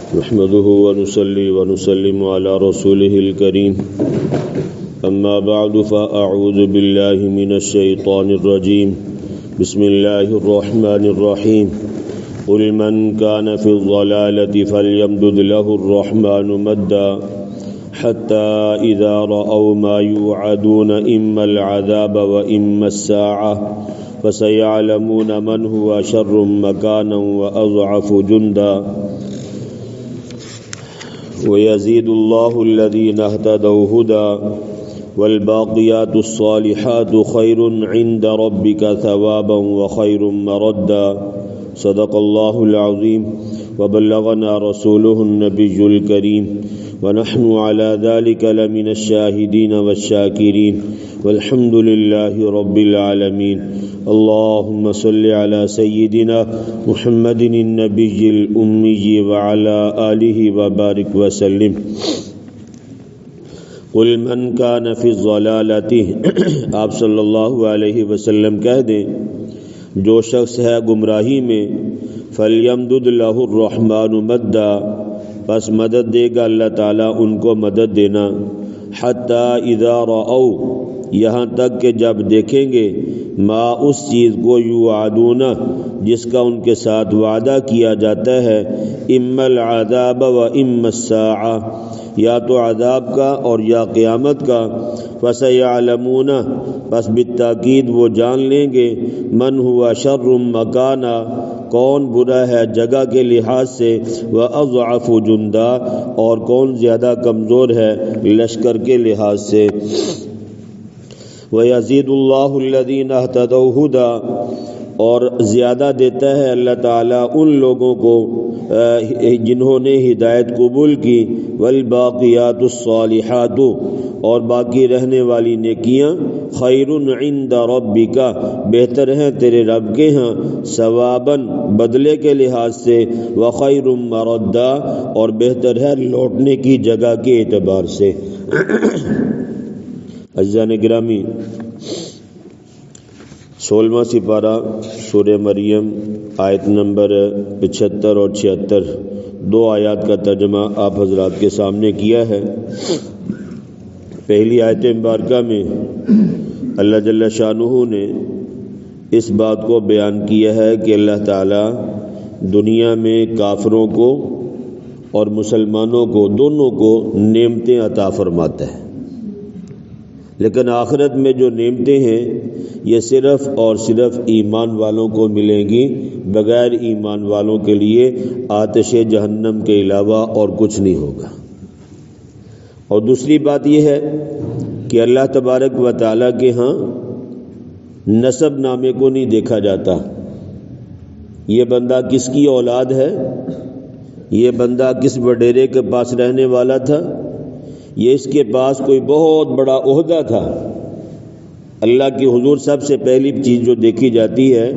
نحمده ونصلي ونسلم على رسوله الكريم أما بعد فأعوذ بالله من الشيطان الرجيم بسم الله الرحمن الرحيم قل من كان في الضلالة فليمدد له الرحمن مدا حتى إذا رأوا ما يوعدون إما العذاب وإما الساعة فسيعلمون من هو شر مكانا وأضعف جندا ويزيد الله الذين اهتدوا هدى والباقيات الصالحات خير عند ربك ثوابا وخير مردا صدق الله العظيم وبلغنا رسوله النبي الكريم ونحن على ذلك لمن الشاهدين والشاكرين والحمد لله رب العالمين اللهم صل على سيدنا محمد النبي الأمي وعلى آله وبارك وسلم قل من كان في الضلالة آپ صلی اللہ علیہ وسلم کہہ دیں جو شخص ہے گمراہی میں فَلْيَمْدُدْ لَهُ الرَّحْمَنُ مَدًّا بس مدد دے گا اللہ تعالیٰ ان کو مدد دینا حَتَّى إِذَا رَأَوْا یہاں تک کہ جب دیکھیں گے ما اس چیز کو یوعدون جس کا ان کے ساتھ وعدہ کیا جاتا ہے اما العذاب و اما الساعة یا تو عذاب کا اور یا قیامت کا فسیعلمون پس بالتاکید وہ جان لیں گے من ہوا شر مکانا کون برا ہے جگہ کے لحاظ سے واضعف جندا اور کون زیادہ کمزور ہے لشکر کے لحاظ سے وَيَزِيدُ اللَّهُ الَّذِينَ اهْتَدَوْا هُدًى اور زیادہ دیتا ہے اللہ تعالیٰ ان لوگوں کو جنہوں نے ہدایت قبول کی وَالْبَاقِيَاتُ الصَّالِحَاتُ اور باقی رہنے والی نیکیاں خَيْرٌ عِنْدَ رَبِّكَ بہتر ہیں تیرے رب کے ہاں ثواباً بدلے کے لحاظ سے وَخَيْرٌ مَرَدًّا اور بہتر ہے لوٹنے کی جگہ کے اعتبار سے عزیزان گرامی 16واں سپارہ سورہ مریم آیت نمبر 75 اور 76 دو آیات کا ترجمہ آپ حضرات کے سامنے کیا ہے۔ پہلی آیت مبارکہ میں اللہ جل شانہ نے اس بات کو بیان کیا ہے کہ اللہ تعالیٰ دنیا میں کافروں کو اور مسلمانوں کو دونوں کو نعمتیں عطا فرماتا ہے، لیکن آخرت میں جو نعمتیں ہیں یہ صرف اور صرف ایمان والوں کو ملیں گی، بغیر ایمان والوں کے لیے آتش جہنم کے علاوہ اور کچھ نہیں ہوگا۔ اور دوسری بات یہ ہے کہ اللہ تبارک و تعالیٰ کے ہاں نسب نامے کو نہیں دیکھا جاتا، یہ بندہ کس کی اولاد ہے، یہ بندہ کس وڈیرے کے پاس رہنے والا تھا، یہ اس کے پاس کوئی بہت بڑا عہدہ تھا۔ اللہ کی حضور سب سے پہلی چیز جو دیکھی جاتی ہے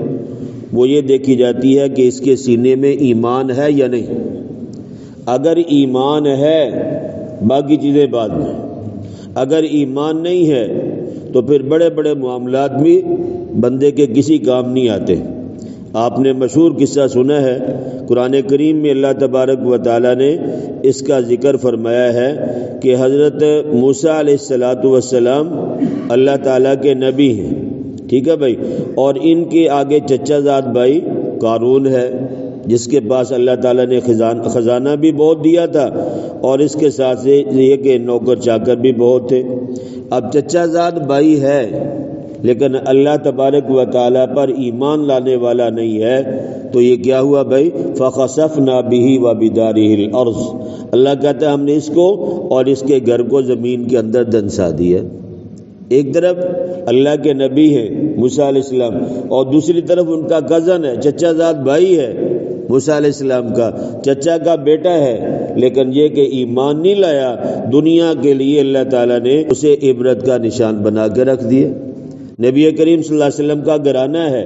وہ یہ دیکھی جاتی ہے کہ اس کے سینے میں ایمان ہے یا نہیں۔ اگر ایمان ہے باقی چیزیں بعد میں، اگر ایمان نہیں ہے تو پھر بڑے بڑے معاملات بھی بندے کے کسی کام نہیں آتے۔ آپ نے مشہور قصہ سنا ہے، قرآن کریم میں اللہ تبارک و تعالیٰ نے اس کا ذکر فرمایا ہے کہ حضرت موسیٰ علیہ السلام اللہ تعالیٰ کے نبی ہیں، ٹھیک ہے بھائی، اور ان کے آگے چچا زاد بھائی قارون ہے جس کے پاس اللہ تعالیٰ نے خزانہ بھی بہت دیا تھا اور اس کے ساتھ یہ کہ نوکر چاکر بھی بہت تھے۔ اب چچا زاد بھائی ہے لیکن اللہ تبارک و تعالیٰ پر ایمان لانے والا نہیں ہے، تو یہ کیا ہوا بھائی فَخَسَفْنَا بِهِ وَبِدَارِهِ الْأَرْضِ اللہ کہتا ہے ہم نے اس کو اور اس کے گھر کو زمین کے اندر دنسا دیا۔ ایک طرف اللہ کے نبی ہیں موسیٰ علیہ السلام اور دوسری طرف ان کا کزن ہے، چچا زاد بھائی ہے موسیٰ علیہ السلام کا، چچا کا بیٹا ہے، لیکن یہ کہ ایمان نہیں لایا، دنیا کے لیے اللہ تعالیٰ نے اسے عبرت کا نشان بنا کے رکھ دیا۔ نبی کریم صلی اللہ علیہ وسلم کا گھرانہ ہے،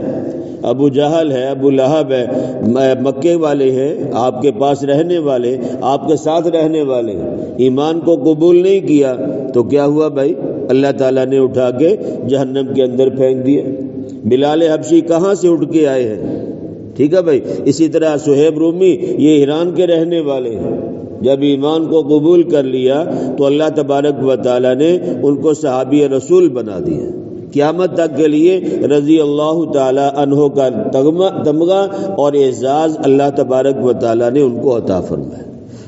ابو جہل ہے، ابو لہب ہے، مکے والے ہیں، آپ کے پاس رہنے والے، آپ کے ساتھ رہنے والے، ایمان کو قبول نہیں کیا تو کیا ہوا بھائی، اللہ تعالیٰ نے اٹھا کے جہنم کے اندر پھینک دیا۔ بلال حبشی کہاں سے اٹھ کے آئے ہیں؟ ٹھیک ہے بھائی. اسی طرح صہیب رومی یہ ایران کے رہنے والے ہیں. جب ایمان کو قبول کر لیا تو اللہ تبارک و تعالیٰ نے ان کو صحابی رسول بنا دیا. قیامت تک کے لیے رضی اللہ تعالیٰ عنہ کا تمغہ اور اعزاز اللہ تبارک و تعالیٰ نے ان کو عطا فرمایا.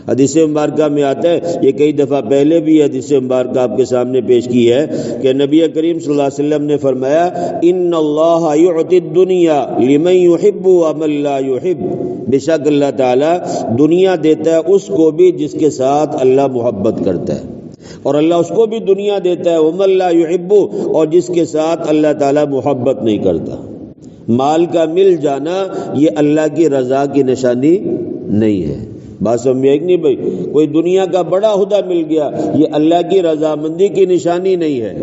حدیث مبارکہ میں آتا ہے، یہ کئی دفعہ پہلے بھی حدیث مبارکہ آپ کے سامنے پیش کی ہے کہ نبی کریم صلی اللہ علیہ وسلم نے فرمایا ان اللہ یعطی الدنیا لمن یحب ومن لا یحب، بے شک اللہ تعالیٰ دنیا دیتا ہے اس کو بھی جس کے ساتھ اللہ محبت کرتا ہے، اور اللہ اس کو بھی دنیا دیتا ہے ومن لا یحب، اور جس کے ساتھ اللہ تعالیٰ محبت نہیں کرتا. مال کا مل جانا یہ اللہ کی رضا کی نشانی نہیں ہے. بات سمجھ میں نہیں بھائی؟ کوئی دنیا کا بڑا عہدہ مل گیا یہ اللہ کی رضامندی کی نشانی نہیں ہے.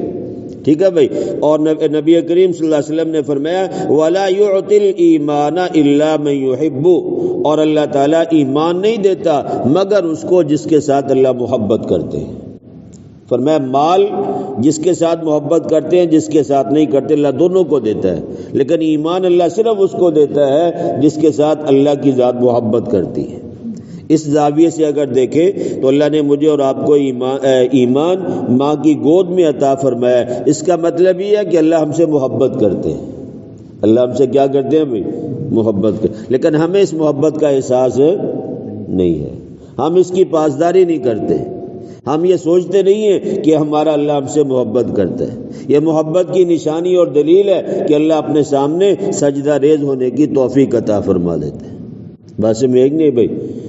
ٹھیک ہے بھائی. اور نبی کریم صلی اللہ علیہ وسلم نے فرمایا وَلَا يُعْطِي الْإِيمَانَ إِلَّا مَن يُحِبُّ، اور اللہ تعالیٰ ایمان نہیں دیتا مگر اس کو جس کے ساتھ اللہ محبت کرتے ہیں. فرمایا مال جس کے ساتھ محبت کرتے ہیں جس کے ساتھ نہیں کرتے اللہ دونوں کو دیتا ہے، لیکن ایمان اللہ صرف اس کو دیتا ہے جس کے ساتھ اللہ کی ذات محبت کرتی ہے. اس زاویے سے اگر دیکھیں تو اللہ نے مجھے اور آپ کو ایمان ماں کی گود میں عطا فرمایا. اس کا مطلب یہ ہے کہ اللہ ہم سے محبت کرتے ہیں. اللہ ہم سے کیا کرتے ہیں بھائی؟ محبت کرتے، لیکن ہمیں اس محبت کا احساس نہیں ہے، ہم اس کی پاسداری نہیں کرتے. ہم یہ سوچتے نہیں ہیں کہ ہمارا اللہ ہم سے محبت کرتا ہے. یہ محبت کی نشانی اور دلیل ہے کہ اللہ اپنے سامنے سجدہ ریز ہونے کی توفیق عطا فرما دیتے ہیں. بات سے میں نہیں بھائی.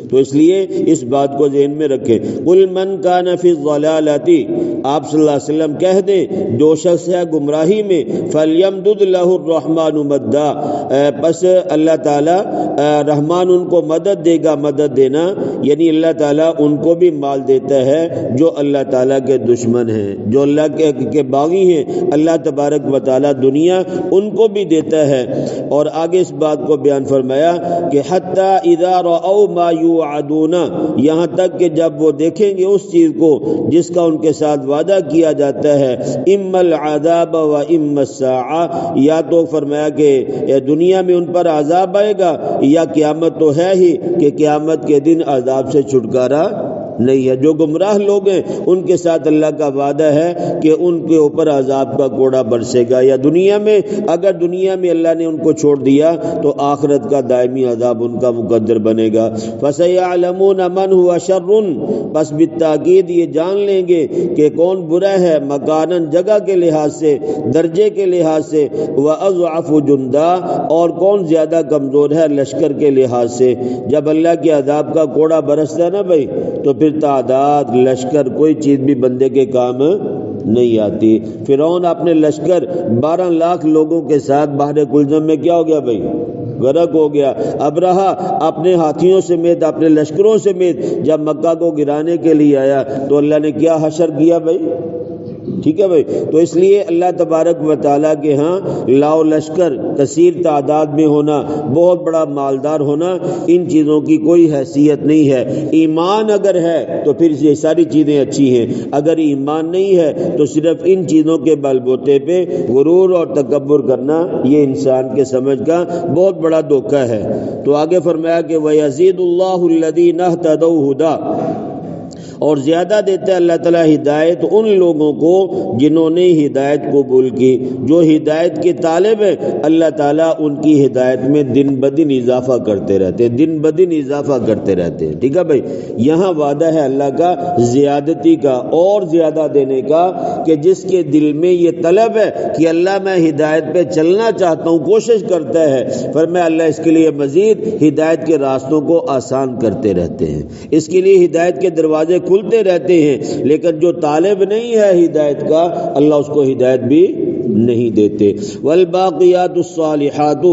تو اس لیے اس بات کو ذہن میں رکھیں. قل من کان فی الضلالۃ، آپ صلی اللہ علیہ وسلم کہہ دیں جو شخص ہے گمراہی میں، فلیمدد لہ الرحمن مدا، پس اللہ تعالی رحمان ان کو مدد دے گا. مدد دینا یعنی اللہ تعالیٰ ان کو بھی مال دیتا ہے جو اللہ تعالیٰ کے دشمن ہیں، جو اللہ کے باغی ہیں. اللہ تبارک و تعالیٰ دنیا ان کو بھی دیتا ہے. اور آگے اس بات کو بیان فرمایا کہ حتی اذا رأوا ما یوعدون، یہاں تک کہ جب وہ دیکھیں گے اس چیز کو جس کا ان کے ساتھ وعدہ کیا جاتا ہے، اما العذاب و اما الساعہ، یا تو فرمایا کہ دنیا میں ان پر عذاب آئے گا، یا قیامت تو ہے ہی کہ قیامت کے دن عذاب سے چھٹکارا نہیں ہے. جو گمراہ لوگ ہیں ان کے ساتھ اللہ کا وعدہ ہے کہ ان کے اوپر عذاب کا کوڑا برسے گا، یا دنیا میں اگر دنیا میں اللہ نے ان کو چھوڑ دیا تو آخرت کا دائمی عذاب ان کا مقدر بنے گا. فَسَيَعْلَمُونَ مَنْ هُوَ شَرٌّ، بس بالتاکید یہ جان لیں گے کہ کون برا ہے، مکاناً جگہ کے لحاظ سے، درجے کے لحاظ سے، وَأَضْعَفُ جُنْدًا، اور کون زیادہ کمزور ہے لشکر کے لحاظ سے. جب اللہ کے عذاب کا کوڑا برستا ہے نا بھائی تو پھر تعداد لشکر کوئی چیز بھی بندے کے کام نہیں آتی. فرعون اپنے لشکر 12 لاکھ لوگوں کے ساتھ بحر کلزم میں کیا ہو گیا بھائی؟ غرق ہو گیا. ابرہا اپنے ہاتھیوں سمیت اپنے لشکروں سمیت جب مکہ کو گرانے کے لیے آیا تو اللہ نے کیا حشر کیا بھائی؟ ٹھیک ہے بھائی. تو اس لیے اللہ تبارک و تعالیٰ کے ہاں لاؤ لشکر کثیر تعداد میں ہونا، بہت بڑا مالدار ہونا، ان چیزوں کی کوئی حیثیت نہیں ہے. ایمان اگر ہے تو پھر یہ ساری چیزیں اچھی ہیں، اگر ایمان نہیں ہے تو صرف ان چیزوں کے بل بوتے پہ غرور اور تکبر کرنا یہ انسان کے سمجھ کا بہت بڑا دھوکہ ہے. تو آگے فرمایا کہ وَيَزِيدُ اللَّهُ الَّذِينَ اهْتَدَوْا هُدًى، اور زیادہ دیتا ہے اللہ تعالیٰ ہدایت ان لوگوں کو جنہوں نے ہدایت قبول کی. جو ہدایت کے طالب ہیں اللہ تعالیٰ ان کی ہدایت میں دن بدن اضافہ کرتے رہتے ہیں، دن بدن اضافہ کرتے رہتے ہیں. ٹھیک ہے بھائی. یہاں وعدہ ہے اللہ کا زیادتی کا اور زیادہ دینے کا، کہ جس کے دل میں یہ طلب ہے کہ اللہ میں ہدایت پہ چلنا چاہتا ہوں، کوشش کرتا ہے، فرمایا اللہ اس کے لیے مزید ہدایت کے راستوں کو آسان کرتے رہتے ہیں، اس کے لیے ہدایت کے دروازے کھلتے رہتے ہیں. لیکن جو طالب نہیں ہے ہدایت کا اللہ اس کو ہدایت بھی نہیں دیتے. والباقیات الصالحات،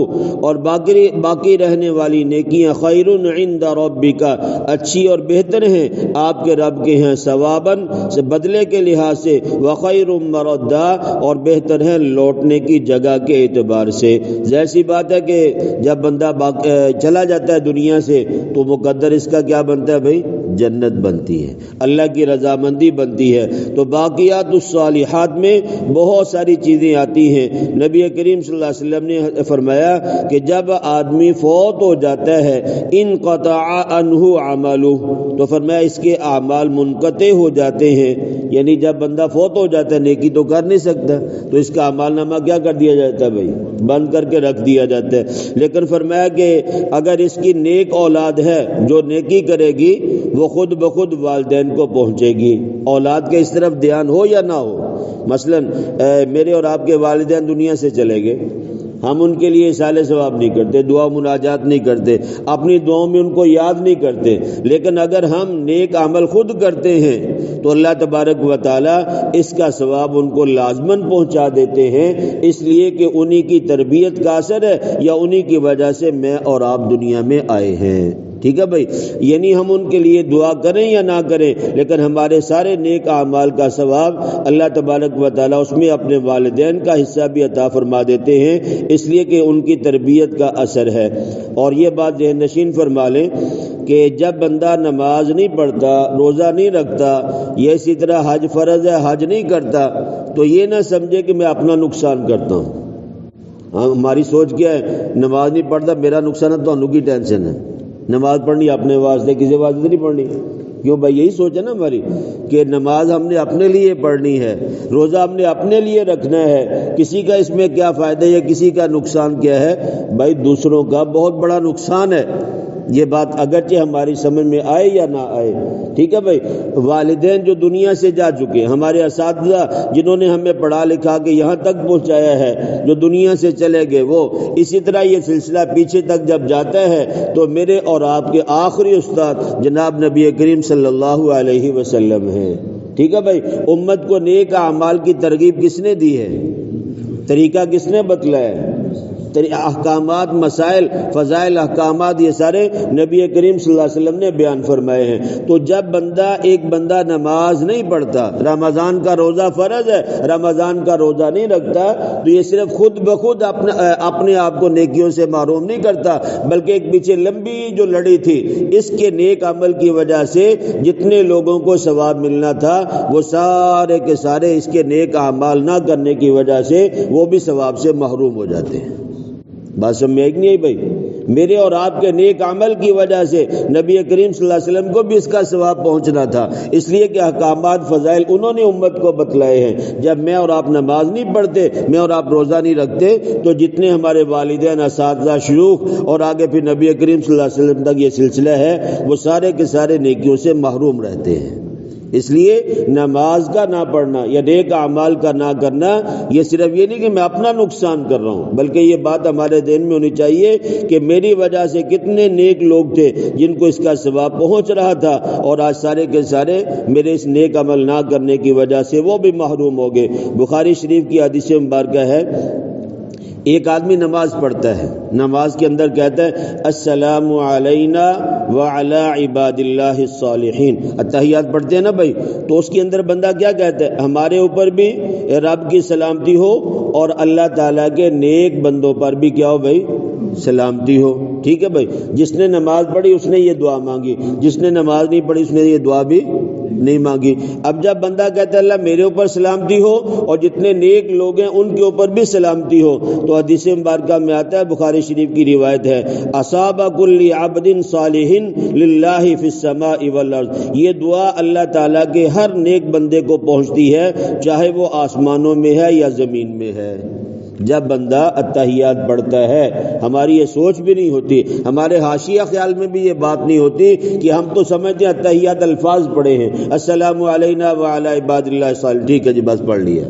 اور باقی رہنے والی نیکیاں، خیر عند ربک، اچھی اور بہتر ہیں آپ کے رب کے ہیں، ثواباً سے بدلے کے لحاظ سے، وخیر مردا، اور بہتر ہیں لوٹنے کی جگہ کے اعتبار سے. جیسی بات ہے کہ جب بندہ چلا جاتا ہے دنیا سے تو مقدر اس کا کیا بنتا ہے بھائی؟ جنت بنتی ہے، اللہ کی رضامندی بنتی ہے۔ تو باقیات الصالحات میں بہت ساری چیزیں آتی ہیں۔ نبی کریم صلی اللہ علیہ وسلم نے فرمایا کہ جب آدمی فوت ہو جاتا ہے انقطع عنہ عملہ، تو فرمایا اس کے اعمال منقطع ہو جاتے ہیں، یعنی جب بندہ فوت ہو جاتا ہے نیکی تو کر نہیں سکتا، تو اس کا اعمال نامہ کیا کر دیا جاتا ہے بھائی؟ بند کر کے رکھ دیا جاتا ہے۔ لیکن فرمایا کہ اگر اس کی نیک اولاد ہے جو نیکی کرے گی وہ خود بخود والدین کو پہنچے گی۔ اولاد کے اس طرف دھیان ہو یا نہ ہو، مثلا میرے اور آپ کے والدین دنیا سے چلے گئے، ہم ان کے لیے اصالہ ثواب نہیں کرتے، دعا مناجات نہیں کرتے، اپنی دعاؤں میں ان کو یاد نہیں کرتے، لیکن اگر ہم نیک عمل خود کرتے ہیں تو اللہ تبارک و تعالی اس کا ثواب ان کو لازماً پہنچا دیتے ہیں، اس لیے کہ انہی کی تربیت کا اثر ہے یا انہی کی وجہ سے میں اور آپ دنیا میں آئے ہیں۔ ٹھیک ہے بھائی، یعنی ہم ان کے لیے دعا کریں یا نہ کریں، لیکن ہمارے سارے نیک اعمال کا ثواب اللہ تبارک و تعالیٰ اس میں اپنے والدین کا حصہ بھی عطا فرما دیتے ہیں، اس لیے کہ ان کی تربیت کا اثر ہے۔ اور یہ بات ذہن نشین فرما لیں کہ جب بندہ نماز نہیں پڑھتا، روزہ نہیں رکھتا، یا اسی طرح حج فرض ہے حج نہیں کرتا، تو یہ نہ سمجھے کہ میں اپنا نقصان کرتا ہوں۔ ہماری سوچ کیا ہے؟ نماز نہیں پڑھتا میرا نقصان ہے، تو انہوں کی ٹینشن ہے، نماز پڑھنی اپنے واسطے، کسی واسطے نہیں پڑھنی۔ کیوں بھائی؟ یہی سوچ ہے نا ہماری کہ نماز ہم نے اپنے لیے پڑھنی ہے، روزہ ہم نے اپنے لیے رکھنا ہے، کسی کا اس میں کیا فائدہ ہے، کسی کا نقصان کیا ہے؟ بھائی دوسروں کا بہت بڑا نقصان ہے، یہ بات اگرچہ ہماری سمجھ میں آئے یا نہ آئے۔ ٹھیک ہے بھائی، والدین جو دنیا سے جا چکے، ہمارے اساتذہ جنہوں نے ہمیں پڑھا لکھا کے یہاں تک پہنچایا ہے، جو دنیا سے چلے گئے وہ، اسی طرح یہ سلسلہ پیچھے تک جب جاتا ہے تو میرے اور آپ کے آخری استاد جناب نبی کریم صلی اللہ علیہ وسلم ہیں۔ ٹھیک ہے بھائی، امت کو نیک اعمال کی ترغیب کس نے دی ہے؟ طریقہ کس نے بتلایا ہے؟ احکامات، مسائل، فضائل، احکامات یہ سارے نبی کریم صلی اللہ علیہ وسلم نے بیان فرمائے ہیں۔ تو جب ایک بندہ نماز نہیں پڑھتا، رمضان کا روزہ فرض ہے، رمضان کا روزہ نہیں رکھتا، تو یہ صرف خود بخود اپنے آپ کو نیکیوں سے محروم نہیں کرتا، بلکہ ایک پیچھے لمبی جو لڑی تھی اس کے نیک عمل کی وجہ سے جتنے لوگوں کو ثواب ملنا تھا وہ سارے کے سارے اس کے نیک اعمال نہ کرنے کی وجہ سے وہ بھی ثواب سے محروم ہو جاتے ہیں۔ بات سمجھ میں نہیں آئی بھائی؟ میرے اور آپ کے نیک عمل کی وجہ سے نبی کریم صلی اللہ علیہ وسلم کو بھی اس کا ثواب پہنچنا تھا، اس لیے کہ احکامات، فضائل انہوں نے امت کو بتلائے ہیں۔ جب میں اور آپ نماز نہیں پڑھتے، میں اور آپ روزہ نہیں رکھتے، تو جتنے ہمارے والدین، اساتذہ، شیوخ اور آگے پھر نبی کریم صلی اللہ علیہ وسلم تک یہ سلسلہ ہے، وہ سارے کے سارے نیکیوں سے محروم رہتے ہیں۔ اس لیے نماز کا نہ پڑھنا یا نیک اعمال کا نہ کرنا، یہ صرف یہ نہیں کہ میں اپنا نقصان کر رہا ہوں، بلکہ یہ بات ہمارے ذہن میں ہونی چاہیے کہ میری وجہ سے کتنے نیک لوگ تھے جن کو اس کا ثواب پہنچ رہا تھا، اور آج سارے کے سارے میرے اس نیک عمل نہ کرنے کی وجہ سے وہ بھی محروم ہو گئے۔ بخاری شریف کی حدیث مبارکہ ہے، ایک آدمی نماز پڑھتا ہے، نماز کے اندر کہتا ہے السلام علینا وعلی عباد اللہ الصالحین، اتحیات پڑھتے ہیں نا بھائی، تو اس کے اندر بندہ کیا کہتا ہے؟ ہمارے اوپر بھی رب کی سلامتی ہو اور اللہ تعالیٰ کے نیک بندوں پر بھی کیا ہو بھائی؟ سلامتی ہو۔ ٹھیک ہے بھائی، جس نے نماز پڑھی اس نے یہ دعا مانگی، جس نے نماز نہیں پڑھی اس نے یہ دعا بھی نہیں مانگی۔ اب جب بندہ کہتا ہے اللہ میرے اوپر سلامتی ہو اور جتنے نیک لوگ ہیں ان کے اوپر بھی سلامتی ہو، تو حدیث مبارکہ میں آتا ہے، بخاری شریف کی روایت ہے، اصاب کل عبد صالح للہ فی السماء والارض، یہ دعا اللہ تعالیٰ کے ہر نیک بندے کو پہنچتی ہے، چاہے وہ آسمانوں میں ہے یا زمین میں ہے۔ جب بندہ اتحیات پڑھتا ہے، ہماری یہ سوچ بھی نہیں ہوتی، ہمارے حاشیہ خیال میں بھی یہ بات نہیں ہوتی کہ ہم تو سمجھتے ہیں اتحیات الفاظ پڑھے ہیں، السلام علینا وعلی عباد اللہ الصالحین، ٹھیک ہے جی بس پڑھ لیا۔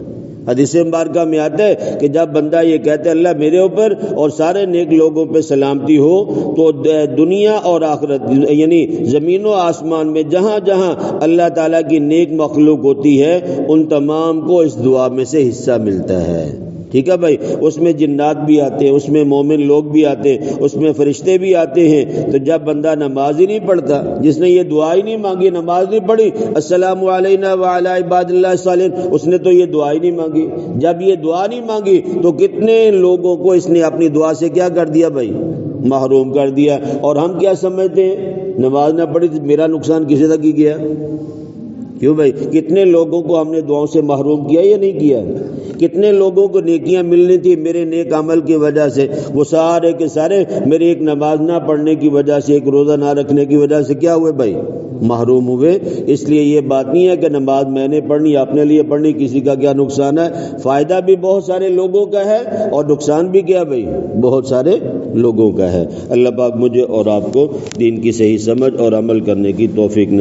حدیث مبارکہ میں آتا ہے کہ جب بندہ یہ کہتا ہے اللہ میرے اوپر اور سارے نیک لوگوں پہ سلامتی ہو، تو دنیا اور آخرت یعنی زمین و آسمان میں جہاں جہاں اللہ تعالیٰ کی نیک مخلوق ہوتی ہے ان تمام کو اس دعا میں سے حصہ ملتا ہے۔ ٹھیک ہے بھائی، اس میں جنات بھی آتے ہیں، اس میں مومن لوگ بھی آتے ہیں، اس میں فرشتے بھی آتے ہیں۔ تو جب بندہ نماز ہی نہیں پڑھتا، جس نے یہ دعا ہی نہیں مانگی، نماز نہیں پڑھی السلام علینا وعلی عباد اللہ الصالحین، اس نے تو یہ دعا ہی نہیں مانگی۔ جب یہ دعا نہیں مانگی تو کتنے لوگوں کو اس نے اپنی دعا سے کیا کر دیا بھائی؟ محروم کر دیا. اور ہم کیا سمجھتے ہیں؟ نماز نہ پڑھی تو میرا نقصان کسی تک ہی گیا. کیوں بھائی؟ کتنے لوگوں کو ہم نے دعاؤں سے محروم کیا یا نہیں کیا؟ کتنے لوگوں کو نیکیاں ملنی تھی میرے نیک عمل کی وجہ سے، وہ سارے کے سارے میری ایک نماز نہ پڑھنے کی وجہ سے، ایک روزہ نہ رکھنے کی وجہ سے کیا ہوئے بھائی؟ محروم ہوئے. اس لیے یہ بات نہیں ہے کہ نماز میں نے پڑھنی، اپنے لیے پڑھنی، کسی کا کیا نقصان ہے. فائدہ بھی بہت سارے لوگوں کا ہے اور نقصان بھی کیا بھائی؟ بہت سارے لوگوں کا ہے. اللہ پاک مجھے اور آپ کو دین کی صحیح سمجھ اور عمل کرنے کی توفیق نصیب